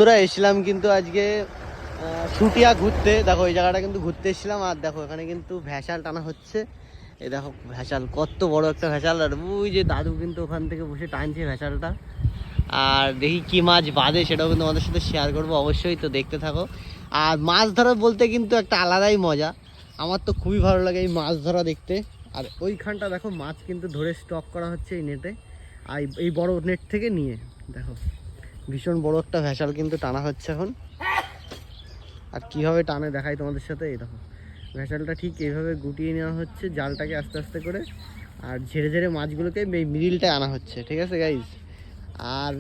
তোরা এসেছিলাম কিন্তু আজকে শুটিয়া ঘুরতে। দেখো এই জায়গাটা কিন্তু ঘুরতে এসেছিলাম, আর দেখো এখানে কিন্তু ভ্যাসাল টানা হচ্ছে। এই দেখো ভ্যাসাল, কত বড় একটা ভ্যাসাল, আর ওই যে দাদু কিন্তু ওখান থেকে বসে টানছে ভ্যাসালটা। আর দেখি কি মাছ বাঁধে সেটাও কিন্তু আমাদের সাথে শেয়ার করবো অবশ্যই, তো দেখতে থাকো। আর মাছ ধরা বলতে কিন্তু একটা আলাদাই মজা, আমার তো খুবই ভালো লাগে এই মাছ ধরা দেখতে। আর ওইখানটা দেখো মাছ কিন্তু ধরে স্টক করা হচ্ছে এই নেটে, আর এই বড় নেট থেকে নিয়ে দেখো ভীষণ বড় একটা ভ্যাসাল কিন্তু টানা হচ্ছে এখন। আর কীভাবে টানে দেখাই তোমাদের সাথে। এই দেখো ভ্যাসালটা ঠিক এইভাবে গুটিয়ে নেওয়া হচ্ছে জালটাকে আস্তে আস্তে করে, আর ঝেড়ে ঝেড়ে মাছগুলোকে এই মিডিলটায় আনা হচ্ছে, ঠিক আছে গাইজ। আর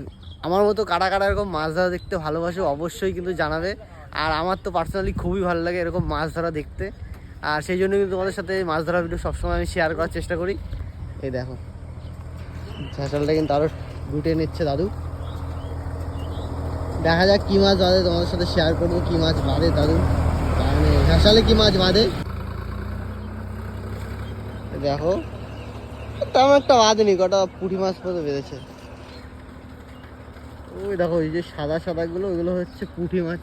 আমার মতো কারা কারা এরকম মাছ ধরা দেখতে ভালোবাসো অবশ্যই কিন্তু জানাবে। আর আমার তো পার্সোনালি খুবই ভালো লাগে এরকম মাছ ধরা দেখতে, আর সেই জন্য কিন্তু তোমাদের সাথে মাছ ধরা ভিডিও সবসময় আমি শেয়ার করার চেষ্টা করি। এই দেখো ভ্যাসালটা কিন্তু আরও গুটিয়ে নিচ্ছে দাদু। দেখা যাক কী মাছ বাঁধে, তোমাদের সাথে শেয়ার করবো কী মাছ বাঁধে দাদু, মানে ভ্যাসালে কী মাছ বাঁধে। দেখো তেমন একটা বাঁধেনি, কটা পুঁটি মাছ পরে বেঁধেছে। ওই দেখো ওই যে সাদা সাদাগুলো, ওইগুলো হচ্ছে পুঁটি মাছ।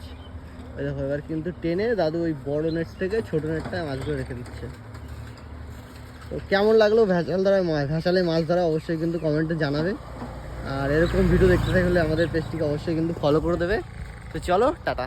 ওই দেখো এবার কিন্তু টেনে দাদু ওই বড় নেট থেকে ছোটো নেটটায় মাছগুলো রেখে দিচ্ছে। তো কেমন লাগলো ভ্যাসালে মাছ ধরা অবশ্যই কিন্তু কমেন্টে জানাবে। আর এরকম ভিডিও দেখতে থাকলে আমাদের পেজটিকে অবশ্যই কিন্তু ফলো করে দেবে। তো চলো টাটা।